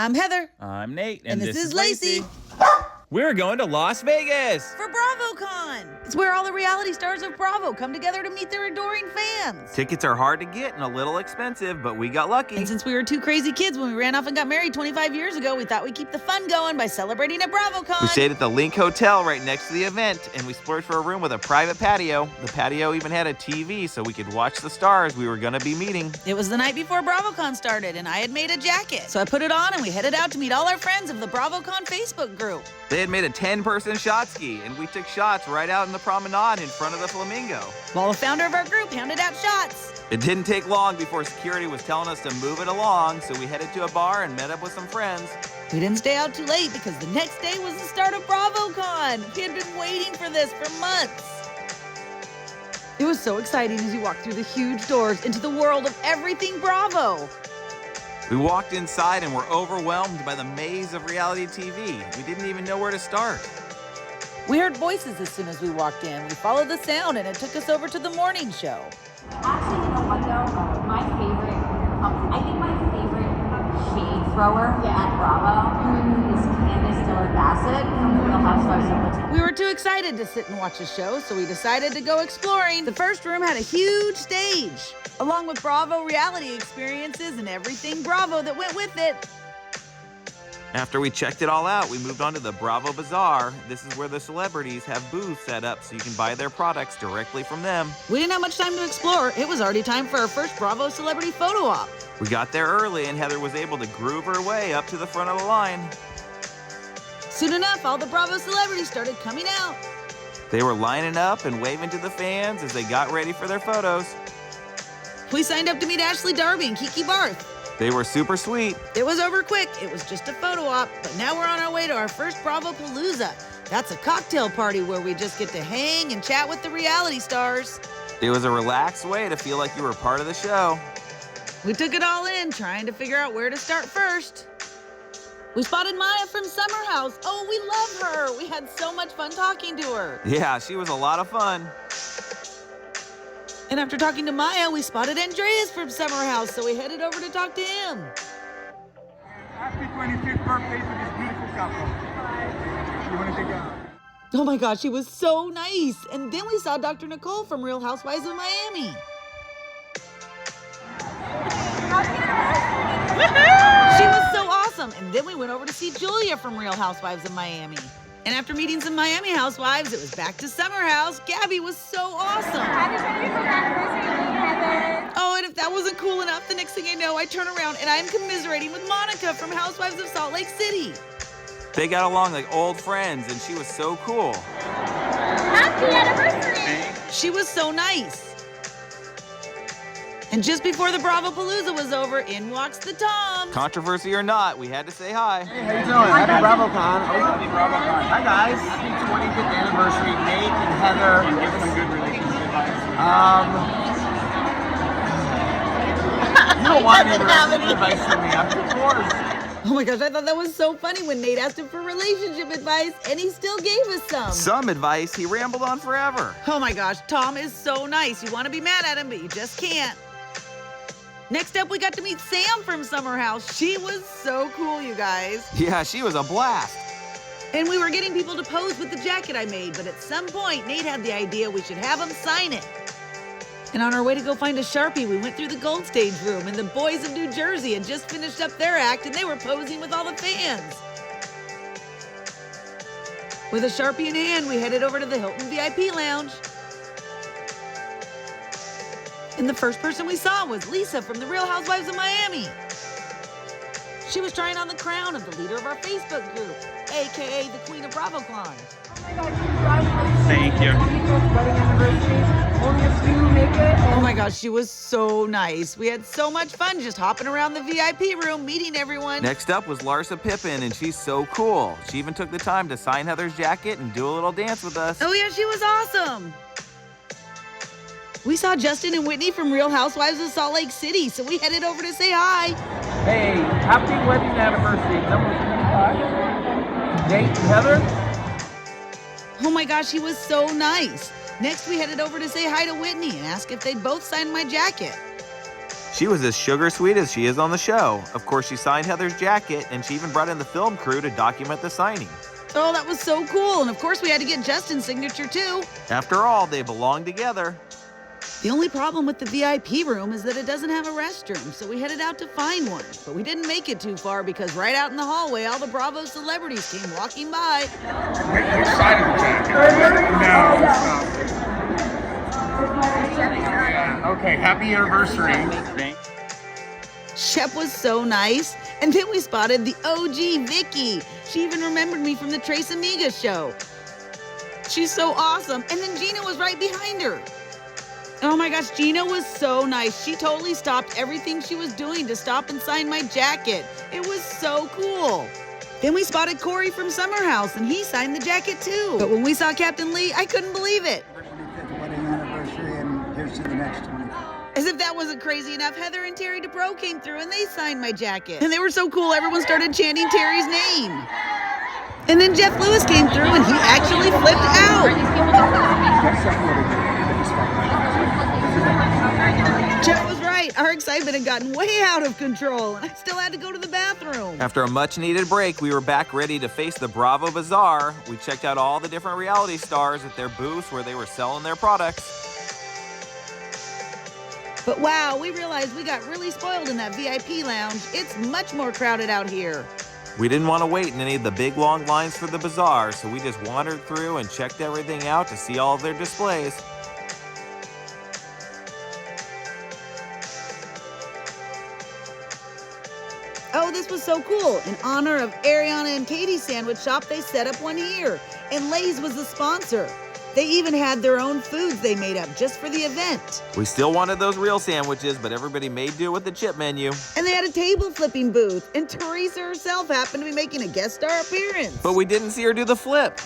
I'm Heather. I'm Nate. And this is Lacey. We're going to Las Vegas For BravoCon. It's where all the reality stars of Bravo come together to meet their adoring fans. Tickets are hard to get and a little expensive, but we got lucky. And since we were two crazy kids when we ran off and got married 25 years ago, we thought we'd keep the fun going by celebrating at BravoCon. We stayed at the Link Hotel right next to the event, and we splurged for a room with a private patio. The patio even had a TV so we could watch the stars we were going to be meeting. It was the night before BravoCon started, and I had made a jacket. So I put it on, and we headed out to meet all our friends of the BravoCon Facebook group. They had made a 10-person shot ski, and we took shots right out in the promenade in front of the Flamingo. While the founder of our group handed out shots. It didn't take long before security was telling us to move it along, so we headed to a bar and met up with some friends. We didn't stay out too late because the next day was the start of BravoCon. We had been waiting for this for months. It was so exciting as you walked through the huge doors into the world of everything Bravo. We walked inside and were overwhelmed by the maze of reality TV. We didn't even know where to start. We heard voices as soon as we walked in. We followed the sound and it took us over to the morning show. Actually, you know what though? My favorite, I think my favorite shade thrower at Bravo is Candace Dillard Bassett from the Real Housewives of Potomac. We were too excited to sit and watch a show, so we decided to go exploring. The first room had a huge stage, along with Bravo reality experiences and everything Bravo that went with it. After we checked it all out, we moved on to the Bravo Bazaar. This is where the celebrities have booths set up so you can buy their products directly from them. We didn't have much time to explore. It was already time for our first Bravo celebrity photo op. We got there early and Heather was able to groove her way up to the front of the line. Soon enough, all the Bravo celebrities started coming out. They were lining up and waving to the fans as they got ready for their photos. We signed up to meet Ashley Darby and Kiki Barth. They were super sweet. It was over quick. It was just a photo op, but now we're on our way to our first Bravo Palooza. That's a cocktail party where we just get to hang and chat with the reality stars. It was a relaxed way to feel like you were part of the show. We took it all in, trying to figure out where to start first. We spotted Maya from Summer House. Oh, we love her. We had so much fun talking to her. Yeah, she was a lot of fun. And after talking to Maya, we spotted Andreas from Summer House, so we headed over to talk to him. Happy 25th birthday to this beautiful couple. You want to take a... Oh my gosh, she was so nice. And then we saw Dr. Nicole from Real Housewives of Miami. She was so awesome. And then we went over to see Julia from Real Housewives of Miami. And after meeting some Miami housewives, it was back to Summer House. Gabby was so awesome. Happy 25th anniversary, Heather. Oh, and if that wasn't cool enough, the next thing I know, I turn around and I'm commiserating with Monica from Housewives of Salt Lake City. They got along like old friends and she was so cool. Happy anniversary. She was so nice. And just before the Bravo Palooza was over, in walks the Toms. Controversy or not, we had to say hi. Hey, how you doing? Happy BravoCon. Happy BravoCon. Hi, guys. Happy 25th anniversary, Nate and Heather. Give us some good relationship advice. You don't want any relationship advice from me, of course. Oh my gosh, I thought that was so funny when Nate asked him for relationship advice, and he still gave us some. Some advice, he rambled on forever. Oh my gosh, Tom is so nice. You want to be mad at him, but you just can't. Next up, we got to meet Sam from Summer House. She was so cool, you guys. Yeah, she was a blast. And we were getting people to pose with the jacket I made, but at some point, Nate had the idea we should have him sign it. And on our way to go find a Sharpie, we went through the Gold Stage room, and the boys of New Jersey had just finished up their act, and they were posing with all the fans. With a Sharpie in hand, we headed over to the Hilton VIP lounge. And the first person we saw was Lisa from the Real Housewives of Miami. She was trying on the crown of the leader of our Facebook group, AKA the Queen of BravoCon. Oh my God, congratulations. Thank you. 25th wedding anniversary. Only a few make it. Oh my gosh, she was so nice. We had so much fun just hopping around the VIP room, meeting everyone. Next up was Larsa Pippen, and she's so cool. She even took the time to sign Heather's jacket and do a little dance with us. Oh yeah, she was awesome. We saw Justin and Whitney from Real Housewives of Salt Lake City, so we headed over to say hi. Hey, happy wedding anniversary, number 25. Nate and Heather. Oh my gosh, he was so nice. Next, we headed over to say hi to Whitney and ask if they'd both sign my jacket. She was as sugar sweet as she is on the show. Of course, she signed Heather's jacket, and she even brought in the film crew to document the signing. Oh, that was so cool. And of course, we had to get Justin's signature too. After all, they belong together. The only problem with the VIP room is that it doesn't have a restroom, so we headed out to find one. But we didn't make it too far because right out in the hallway, all the Bravo celebrities came walking by. Which side of the jacket? No. Okay, happy anniversary. Shep was so nice. And then we spotted the OG Vicky. She even remembered me from the Trace Amiga show. She's so awesome. And then Gina was right behind her. Oh my gosh, Gina was so nice. She totally stopped everything she was doing to stop and sign my jacket. It was so cool. Then we spotted Corey from Summer House, and he signed the jacket too. But when we saw Captain Lee, I couldn't believe it. 25th wedding anniversary, and here's to the next 20. As if that wasn't crazy enough, Heather and Terry DePro came through and they signed my jacket. And they were so cool, everyone started chanting Terry's name. And then Jeff Lewis came through and he actually flipped out. Jeff was right. Our excitement had gotten way out of control and I still had to go to the bathroom. After a much-needed break, we were back ready to face the Bravo Bazaar. We checked out all the different reality stars at their booths where they were selling their products. But wow, we realized we got really spoiled in that VIP lounge. It's much more crowded out here. We didn't want to wait in any of the big long lines for the bazaar, so we just wandered through and checked everything out to see all of their displays. Oh, this was so cool. In honor of Ariana and Katie's sandwich shop, they set up one here. And Lay's was the sponsor. They even had their own foods they made up just for the event. We still wanted those real sandwiches, but everybody made do with the chip menu. And they had a table flipping booth, and Teresa herself happened to be making a guest star appearance. But we didn't see her do the flip.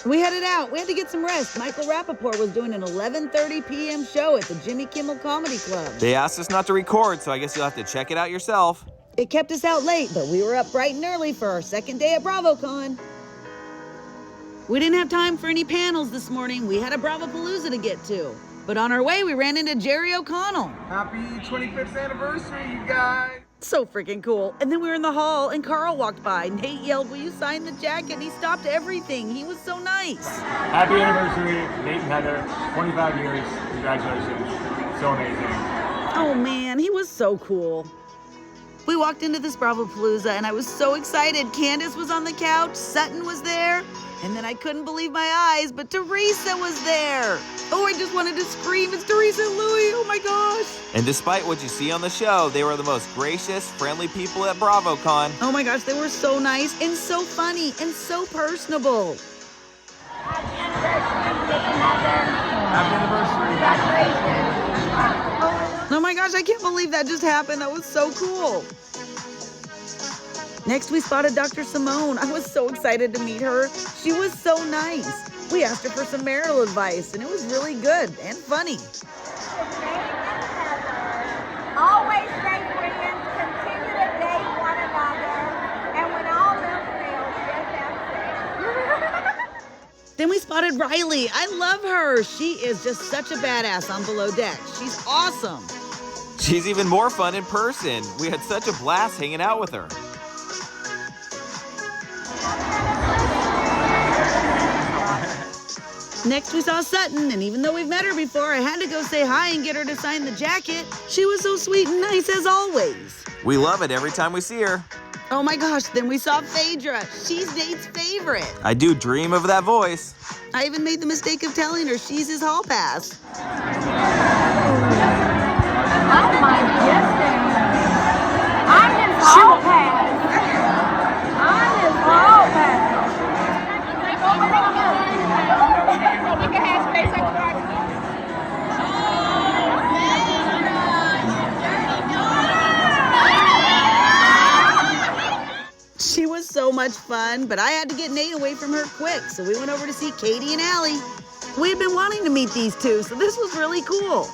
We headed out. We had to get some rest. Michael Rappaport was doing an 11:30 p.m. show at the Jimmy Kimmel Comedy Club. They asked us not to record, so I guess you'll have to check it out yourself. It kept us out late, but we were up bright and early for our second day at BravoCon. We didn't have time for any panels this morning. We had a Bravopalooza to get to. But on our way, we ran into Jerry O'Connell. Happy 25th anniversary, you guys. So freaking cool. And then we were in the hall and Carl walked by. Nate yelled, "Will you sign the jacket?" And he stopped everything. He was so nice. Happy anniversary, Nate and Heather. 25 years. Congratulations. So amazing. Oh man, he was so cool. We walked into this Bravopalooza and I was so excited. Candace was on the couch, Sutton was there, and then I couldn't believe my eyes, but Teresa was there. Oh, I just wanted to scream, it's Teresa and Louie, oh my gosh. And despite what you see on the show, they were the most gracious, friendly people at BravoCon. Oh my gosh, they were so nice and so funny and so personable. Happy anniversary. Congratulations. Oh my gosh, I can't believe that just happened. That was so cool. Next, we spotted Dr. Simone. I was so excited to meet her. She was so nice. We asked her for some marital advice, and it was really good and funny. Always stay friends, continue to date one another, and when all else fails, just have sex. Then we spotted Riley. I love her. She is just such a badass on Below Deck. She's awesome. She's even more fun in person. We had such a blast hanging out with her. Next, we saw Sutton, and even though we've met her before, I had to go say hi and get her to sign the jacket. She was so sweet and nice as always. We love it every time we see her. Oh my gosh, then we saw Phaedra. She's Nate's favorite. I do dream of that voice. I even made the mistake of telling her she's his hall pass. Oh my goodness. I'm his hall pass. I'm his hall pass. We can have space at the party. She was so much fun, but I had to get Nate away from her quick, so we went over to see Katie and Allie. We had been wanting to meet these two, so this was really cool.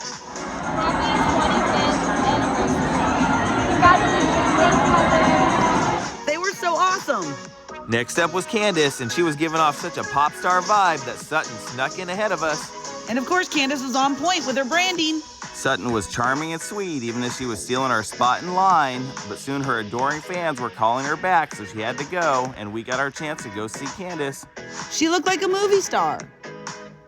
They were so awesome. Next up was Candace, and she was giving off such a pop star vibe that Sutton snuck in ahead of us. And of course, Candace was on point with her branding. Sutton was charming and sweet, even as she was stealing our spot in line, but soon her adoring fans were calling her back, so she had to go, and we got our chance to go see Candace. She looked like a movie star.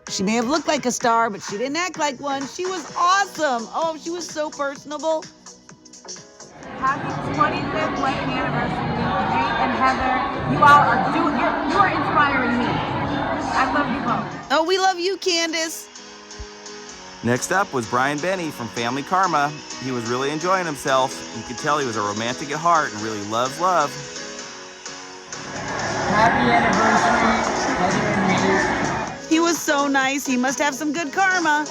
She may have looked like a star, but she didn't act like one. She was awesome. Oh, she was so personable. Happy 25th wedding anniversary, Nate and Heather. You all are you are inspiring me. I love you both. Oh, we love you, Candace. Next up was Brian Benny from Family Karma. He was really enjoying himself. You could tell he was a romantic at heart and really loves love. Happy anniversary, Heather and Nate. He was so nice. He must have some good karma.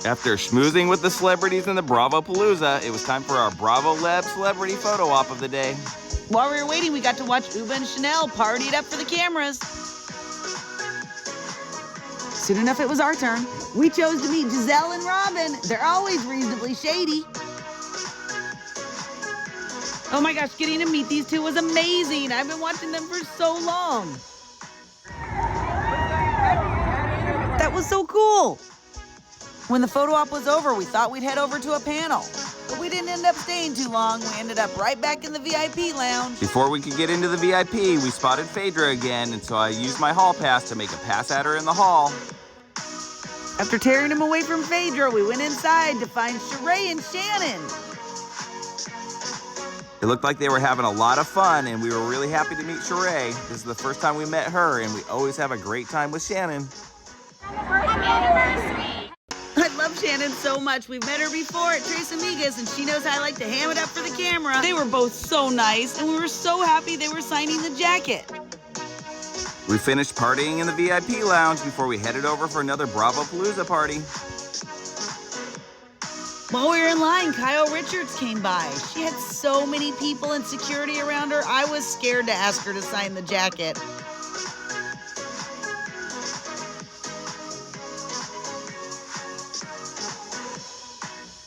After schmoozing with the celebrities in the Bravo Palooza, it was time for our Bravo Leb celebrity photo op of the day. While we were waiting, we got to watch Uba and Chanel party it up for the cameras. Soon enough, it was our turn. We chose to meet Giselle and Robin. They're always reasonably shady. Oh my gosh, getting to meet these two was amazing. I've been watching them for so long. That was so cool. When the photo op was over, we thought we'd head over to a panel. But we didn't end up staying too long. We ended up right back in the VIP lounge. Before we could get into the VIP, we spotted Phaedra again, and so I used my hall pass to make a pass at her in the hall. After tearing him away from Phaedra, we went inside to find Sheree and Shannon. It looked like they were having a lot of fun, and we were really happy to meet Sheree. This is the first time we met her, and we always have a great time with Shannon. Happy anniversary. I love Shannon so much. We've met her before at Tres Amigas, and she knows I like to ham it up for the camera. They were both so nice, and we were so happy they were signing the jacket. We finished partying in the VIP lounge before we headed over for another Bravo Palooza party. While we were in line, Kyle Richards came by. She had so many people and security around her, I was scared to ask her to sign the jacket.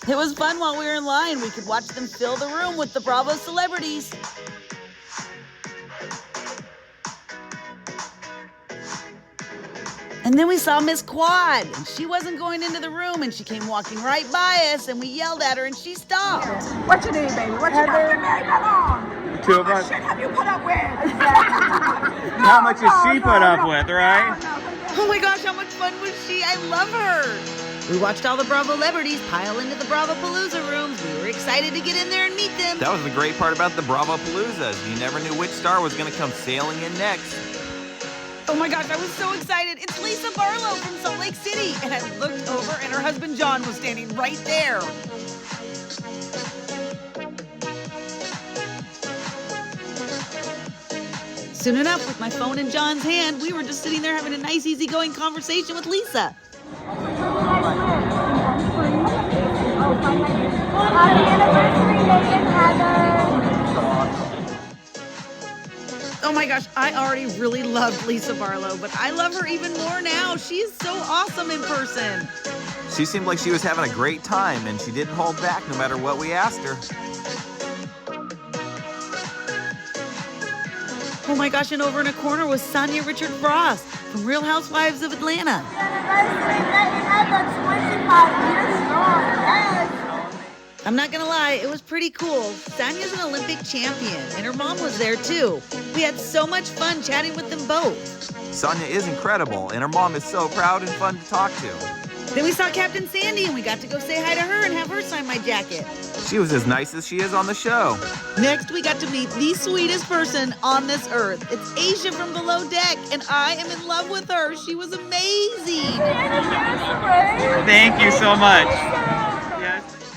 It was fun while we were in line. We could watch them fill the room with the Bravo celebrities. And then we saw Miss Quad, and she wasn't going into the room, and she came walking right by us, and we yelled at her, and she stopped. What's your name, baby? What's your name? Married that long. The two of us. What shit have you put up with? How much has she put up with, right? Oh my gosh, how much fun was she? I love her. We watched all the Bravo celebrities pile into the Bravo Palooza rooms. We were excited to get in there and meet them. That was the great part about the Bravo Paloozas. You never knew which star was going to come sailing in next. Oh my gosh, I was so excited. It's Lisa Barlow from Salt Lake City. And I looked over and her husband John was standing right there. Soon enough, with my phone in John's hand, we were just sitting there having a nice, easygoing conversation with Lisa. Happy anniversary, Nate and Heather. Oh my gosh, I already really loved Lisa Barlow, but I love her even more now. She is so awesome in person. She seemed like she was having a great time, and she didn't hold back no matter what we asked her. Oh my gosh, and over in a corner was Sonia Richard Frost from Real Housewives of Atlanta. I'm not gonna lie, it was pretty cool. Sonia's an Olympic champion, and her mom was there too. We had so much fun chatting with them both. Sonia is incredible, and her mom is so proud and fun to talk to. Then we saw Captain Sandy, and we got to go say hi to her and have her sign my jacket. She was as nice as she is on the show. Next, we got to meet the sweetest person on this earth. It's Asia from Below Deck, and I am in love with her. She was amazing. Thank you so much.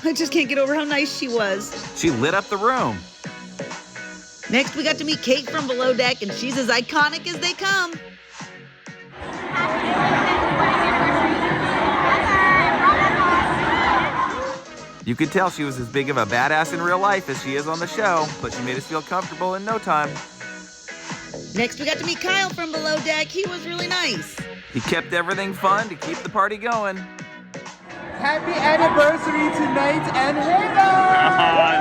I just can't get over how nice she was. She lit up the room. Next, we got to meet Kate from Below Deck, and she's as iconic as they come. You could tell she was as big of a badass in real life as she is on the show, but she made us feel comfortable in no time. Next, we got to meet Kyle from Below Deck. He was really nice. He kept everything fun to keep the party going. Happy anniversary to Nate and Heather!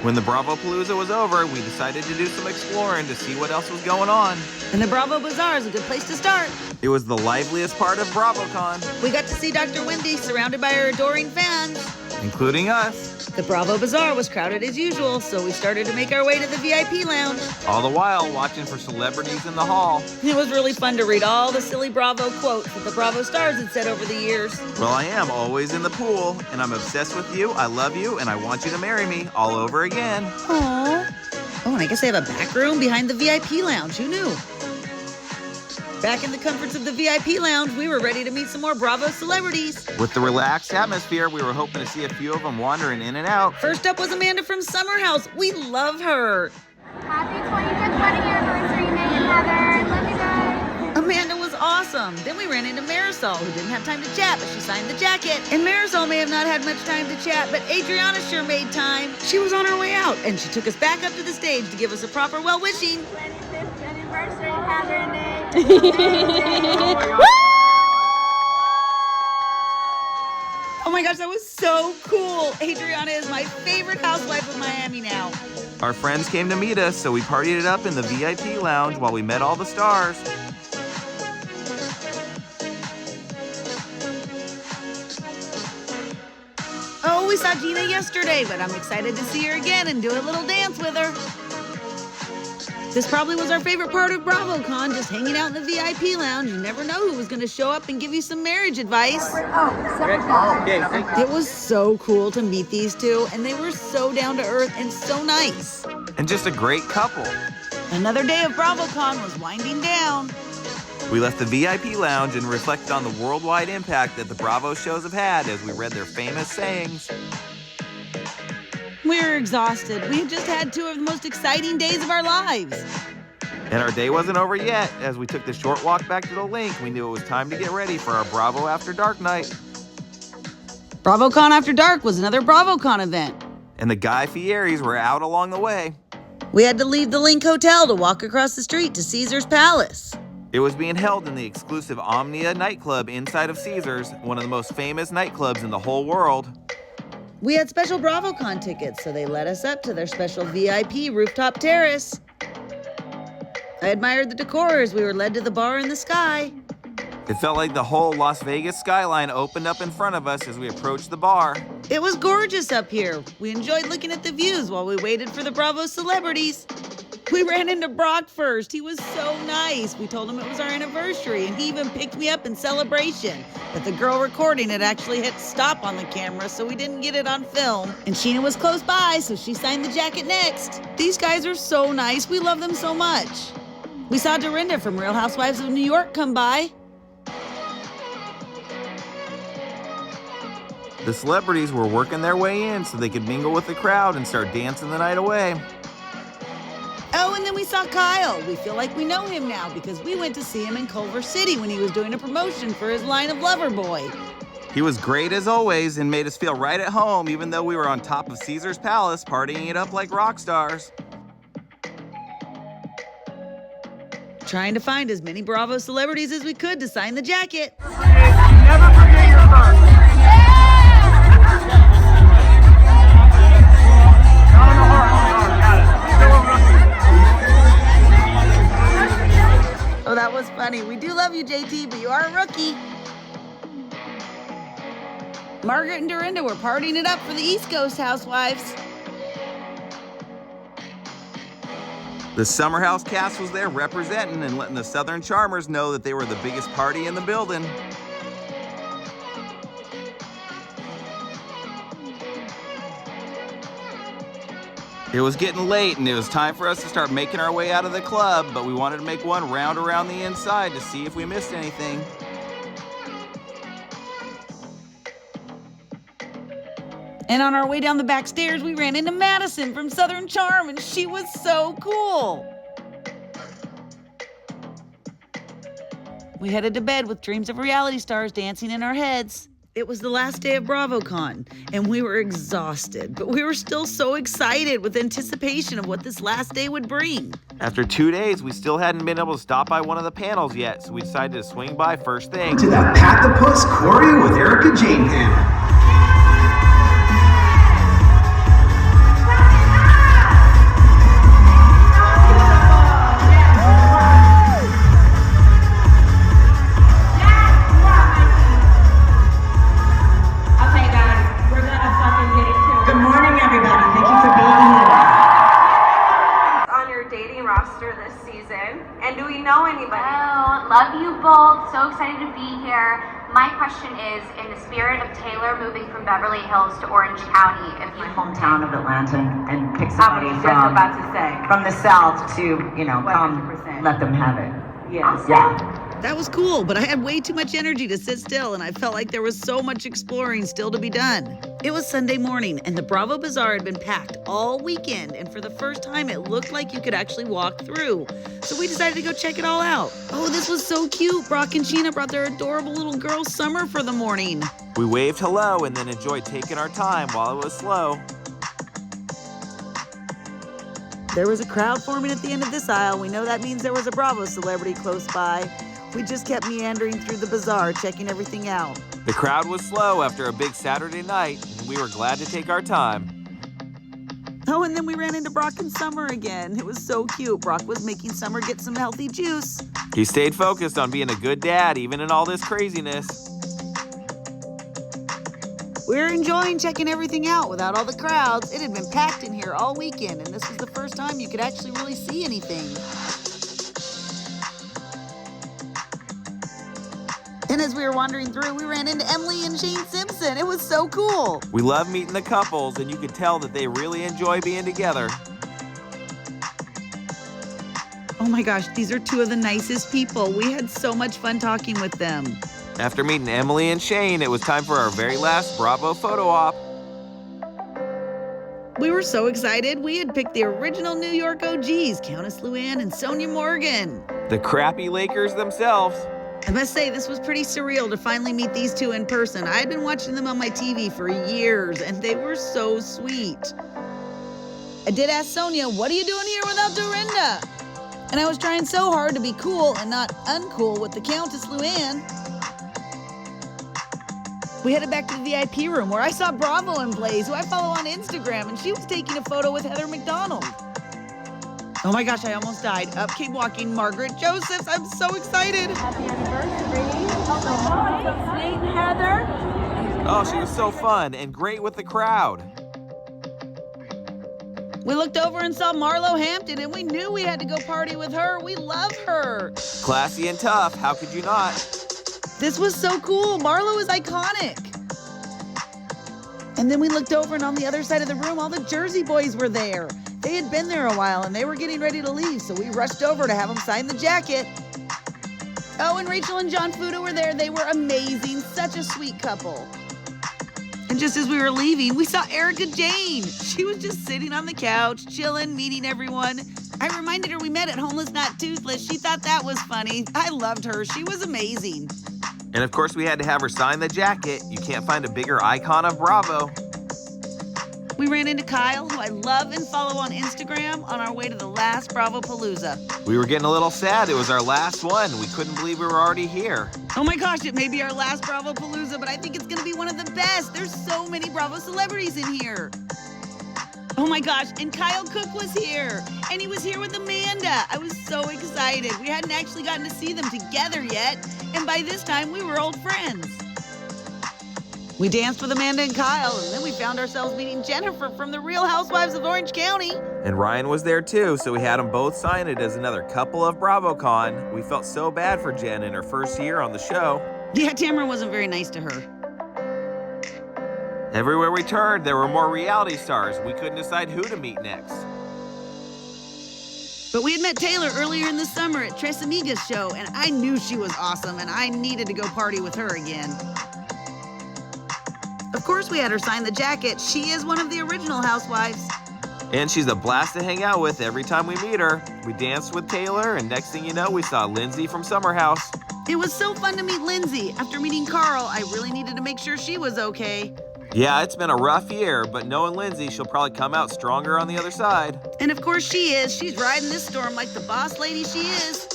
When the Bravo Palooza was over, we decided to do some exploring to see what else was going on. And the Bravo Bazaar is a good place to start. It was the liveliest part of BravoCon, We got to see Dr. Wendy surrounded by her adoring fans. including us. The Bravo Bazaar was crowded as usual, so we started to make our way to the VIP lounge. All the while watching for celebrities in the hall. It was really fun to read all the silly Bravo quotes that the Bravo stars had said over the years. Well, I am always in the pool, and I'm obsessed with you, I love you, and I want you to marry me all over again. Aww. Oh, and I guess they have a back room behind the VIP lounge. Who knew? Back in the comforts of the VIP lounge, we were ready to meet some more Bravo celebrities. With the relaxed atmosphere, we were hoping to see a few of them wandering in and out. First up was Amanda from Summer House. We love her. Happy 25th wedding anniversary, Nate and Heather. Love you guys. Amanda was awesome. Then we ran into Marisol, who didn't have time to chat, but she signed the jacket. And Marisol may have not had much time to chat, but Adriana sure made time. She was on her way out, and she took us back up to the stage to give us a proper well-wishing. 25th anniversary, Heather and Nate. Oh my gosh, that was so cool. Adriana is my favorite housewife of Miami now. Our friends came to meet us, so we partied it up in the VIP lounge while we met all the stars. Oh, we saw Gina yesterday, but I'm excited to see her again and do a little dance with her. This probably was our favorite part of BravoCon, just hanging out in the VIP lounge. You never know who was going to show up and give you some marriage advice. It was so cool to meet these two, and they were so down to earth and so nice. And just a great couple. Another day of BravoCon was winding down. We left the VIP lounge and reflected on the worldwide impact that the Bravo shows have had as we read their famous sayings. We were exhausted. We had just had two of the most exciting days of our lives. And our day wasn't over yet. As we took the short walk back to the link, we knew it was time to get ready for our Bravo After Dark night. BravoCon After Dark was another BravoCon event. And the Guy Fieri's were out along the way. We had to leave the Link Hotel to walk across the street to Caesar's Palace. It was being held in the exclusive Omnia nightclub inside of Caesar's, one of the most famous nightclubs in the whole world. We had special BravoCon tickets, so they led us up to their special VIP rooftop terrace. I admired the decor as we were led to the bar in the sky. It felt like the whole Las Vegas skyline opened up in front of us as we approached the bar. It was gorgeous up here. We enjoyed looking at the views while we waited for the Bravo celebrities. We ran into Brock first. He was so nice. We told him it was our anniversary, and he even picked me up in celebration. But the girl recording it actually hit stop on the camera, so we didn't get it on film. And Sheena was close by, so she signed the jacket next. These guys are so nice. We love them so much. We saw Dorinda from Real Housewives of New York come by. The celebrities were working their way in so they could mingle with the crowd and start dancing the night away. Oh, and then we saw Kyle. We feel like we know him now because we went to see him in Culver City when he was doing a promotion for his line of Loverboy. He was great as always and made us feel right at home even though we were on top of Caesar's Palace partying it up like rock stars. Trying to find as many Bravo celebrities as we could to sign the jacket. Never forget your first. Oh, that was funny. We do love you, JT, but you are a rookie. Margaret and Dorinda were partying it up for the East Coast housewives. The Summer House cast was there representing and letting the Southern Charmers know that they were the biggest party in the building. It was getting late and it was time for us to start making our way out of the club, but we wanted to make one round around the inside to see if we missed anything. And on our way down the back stairs, we ran into Madison from Southern Charm, and she was so cool. We headed to bed with dreams of reality stars dancing in our heads. It was the last day of BravoCon, and we were exhausted, but we were still so excited with anticipation of what this last day would bring. After 2 days, we still hadn't been able to stop by one of the panels yet, so we decided to swing by first thing. To that Pat the Puss Corey with Erica Jane panel. dating roster this season? And do we know anybody? Hello, love you both. So excited to be here. My question is, in the spirit of Taylor moving from Beverly Hills to Orange County, if you hometown of Atlanta and pick somebody from the South to, come, let them have it. Yes. Yeah. That was cool, but I had way too much energy to sit still, and I felt like there was so much exploring still to be done. It was Sunday morning, and the Bravo Bazaar had been packed all weekend, and for the first time, it looked like you could actually walk through. So we decided to go check it all out. Oh, this was so cute. Brock and Sheena brought their adorable little girl Summer for the morning. We waved hello and then enjoyed taking our time while it was slow. There was a crowd forming at the end of this aisle. We know that means there was a Bravo celebrity close by. We just kept meandering through the bazaar, checking everything out. The crowd was slow after a big Saturday night, and we were glad to take our time. Oh, and then we ran into Brock and Summer again. It was so cute. Brock was making Summer get some healthy juice. He stayed focused on being a good dad, even in all this craziness. We were enjoying checking everything out without all the crowds. It had been packed in here all weekend, and this was the first time you could actually really see anything. And as we were wandering through, we ran into Emily and Shane Simpson. It was so cool. We love meeting the couples, and you could tell that they really enjoy being together. Oh my gosh, these are two of the nicest people. We had so much fun talking with them. After meeting Emily and Shane, it was time for our very last Bravo photo op. We were so excited. We had picked the original New York OGs, Countess Luann and Sonia Morgan. The crappy Lakers themselves. I must say, this was pretty surreal to finally meet these two in person. I had been watching them on my TV for years, and they were so sweet. I did ask Sonia, what are you doing here without Dorinda? And I was trying so hard to be cool and not uncool with the Countess Luann. We headed back to the VIP room where I saw Bravo and Blaze, who I follow on Instagram, and she was taking a photo with Heather McDonald. Oh my gosh, I almost died. Up came walking Margaret Josephs. I'm so excited. Happy anniversary. Oh my Nate and Heather. Oh, she was so fun and great with the crowd. We looked over and saw Marlo Hampton, and we knew we had to go party with her. We love her. Classy and tough, how could you not? This was so cool. Marlo is iconic. And then we looked over, and on the other side of the room, all the Jersey boys were there. They had been there a while, and they were getting ready to leave, so we rushed over to have them sign the jacket. Oh, and Rachel and John Fuda were there. They were amazing. Such a sweet couple. And just as we were leaving, we saw Erica Jane. She was just sitting on the couch, chilling, meeting everyone. I reminded her we met at Homeless Not Toothless. She thought that was funny. I loved her. She was amazing. And of course, we had to have her sign the jacket. You can't find a bigger icon of Bravo. We ran into Kyle, who I love and follow on Instagram, on our way to the last Bravo Palooza. We were getting a little sad. It was our last one. We couldn't believe we were already here. Oh my gosh, it may be our last Bravo Palooza, but I think it's gonna be one of the best. There's so many Bravo celebrities in here. Oh my gosh, and Kyle Cook was here, and he was here with Amanda. I was so excited. We hadn't actually gotten to see them together yet, and by this time, we were old friends. We danced with Amanda and Kyle, and then we found ourselves meeting Jennifer from the Real Housewives of Orange County. And Ryan was there too, so we had them both sign it as another couple of BravoCon. We felt so bad for Jen in her first year on the show. Yeah, Tamara wasn't very nice to her. Everywhere we turned, there were more reality stars. We couldn't decide who to meet next. But we had met Taylor earlier in the summer at Tres Amigas show, and I knew she was awesome, and I needed to go party with her again. Of course, we had her sign the jacket. She is one of the original housewives. And she's a blast to hang out with every time we meet her. We danced with Taylor, and next thing you know, we saw Lindsay from Summer House. It was so fun to meet Lindsay. After meeting Carl, I really needed to make sure she was okay. Yeah, it's been a rough year, but knowing Lindsay, she'll probably come out stronger on the other side. And of course she is. She's riding this storm like the boss lady she is.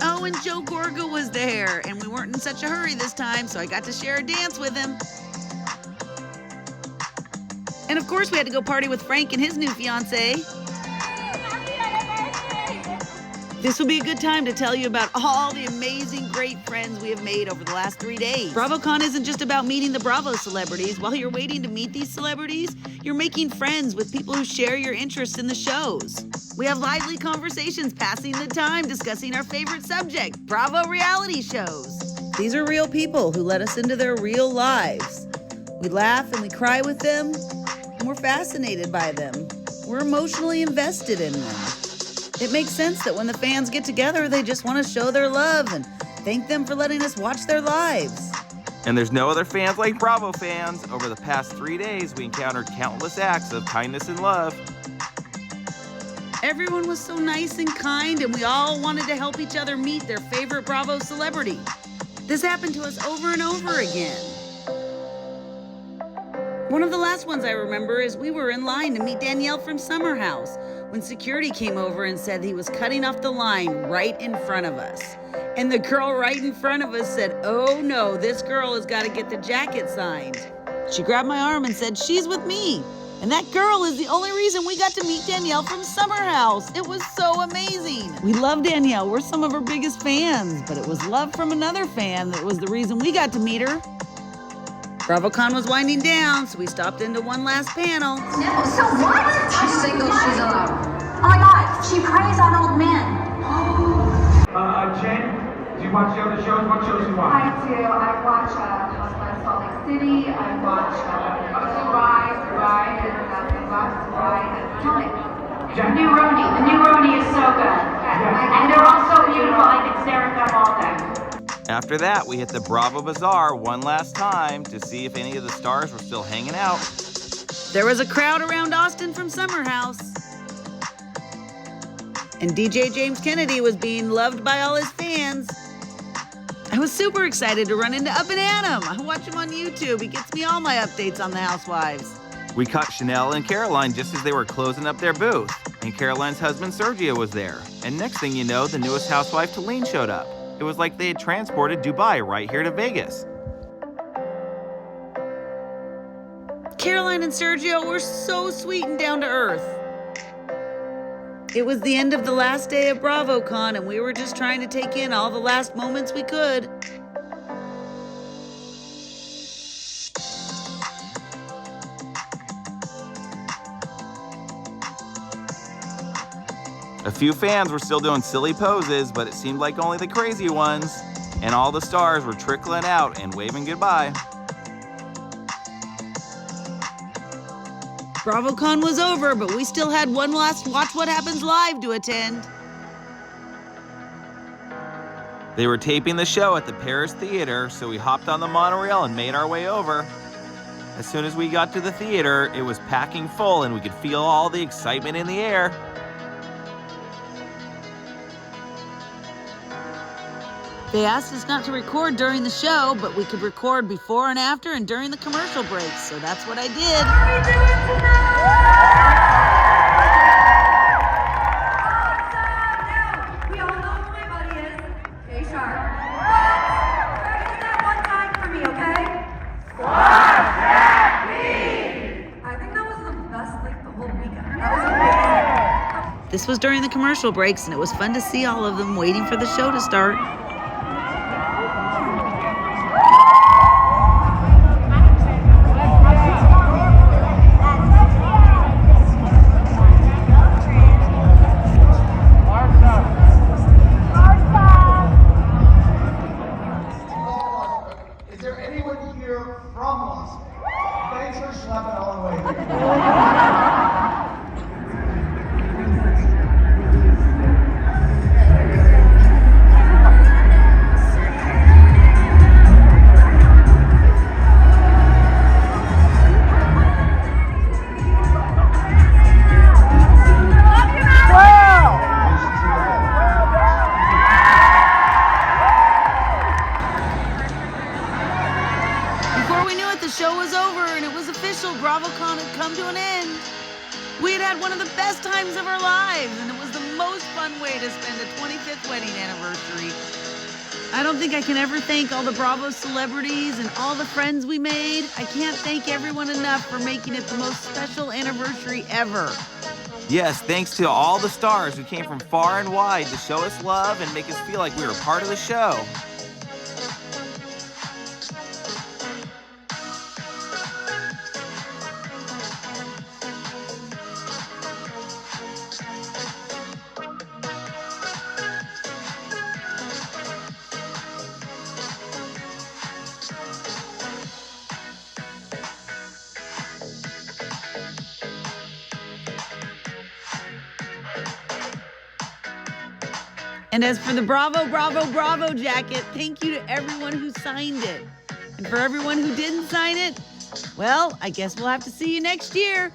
Oh, and Joe Gorga was there, and we weren't in such a hurry this time, so I got to share a dance with him. And of course we had to go party with Frank and his new fiance. This will be a good time to tell you about all the amazing, great friends we have made over the last 3 days. BravoCon isn't just about meeting the Bravo celebrities. While you're waiting to meet these celebrities, you're making friends with people who share your interests in the shows. We have lively conversations, passing the time, discussing our favorite subject, Bravo reality shows. These are real people who let us into their real lives. We laugh and we cry with them, and we're fascinated by them. We're emotionally invested in them. It makes sense that when the fans get together, they just want to show their love and thank them for letting us watch their lives. And there's no other fans like Bravo fans. Over the past 3 days, we encountered countless acts of kindness and love. Everyone was so nice and kind, and we all wanted to help each other meet their favorite Bravo celebrity. This happened to us over and over again. One of the last ones I remember is we were in line to meet Danielle from Summer House when security came over and said he was cutting off the line right in front of us. And the girl right in front of us said, "Oh no, this girl has got to get the jacket signed." She grabbed my arm and said, "She's with me." And that girl is the only reason we got to meet Danielle from Summer House. It was so amazing. We love Danielle. We're some of her biggest fans, but it was love from another fan that was the reason we got to meet her. BravoCon was winding down, so we stopped into one last panel. No, so what? She's single, she's alone. Oh my God, she preys on old men. Jen, do you watch the other shows? What shows do you watch? I do. I watch Housewives of Salt Lake City. I watch Dubai, tell me. The new Roni is so good. And they're all so beautiful. I could stare at them all day. After that, we hit the Bravo Bazaar one last time to see if any of the stars were still hanging out. There was a crowd around Austin from Summer House. And DJ James Kennedy was being loved by all his fans. I was super excited to run into Up and Adam. I watch him on YouTube. He gets me all my updates on the Housewives. We caught Chanel and Caroline just as they were closing up their booth. And Caroline's husband Sergio was there. And next thing you know, the newest housewife, Talene, showed up. It was like they had transported Dubai right here to Vegas. Caroline and Sergio were so sweet and down to earth. It was the end of the last day of BravoCon, and we were just trying to take in all the last moments we could. A few fans were still doing silly poses, but it seemed like only the crazy ones. And all the stars were trickling out and waving goodbye. BravoCon was over, but we still had one last Watch What Happens Live to attend. They were taping the show at the Paris Theater, so we hopped on the monorail and made our way over. As soon as we got to the theater, it was packing full and we could feel all the excitement in the air. They asked us not to record during the show, but we could record before and after and during the commercial breaks, so that's what I did. How are we doing tonight? Awesome! Now, we all know who my buddy is, Jay Sharp. But practice that one time for me, okay? Squash that beat! I think that was the best, the whole weekend. That was amazing. This was during the commercial breaks, and it was fun to see all of them waiting for the show to start. BravoCon had come to an end. We had had one of the best times of our lives, and it was the most fun way to spend a 25th wedding anniversary. I don't think I can ever thank all the Bravo celebrities and all the friends we made. I can't thank everyone enough for making it the most special anniversary ever. Yes, thanks to all the stars who came from far and wide to show us love and make us feel like we were part of the show. And as for the Bravo, Bravo, Bravo jacket, thank you to everyone who signed it. And for everyone who didn't sign it, well, I guess we'll have to see you next year.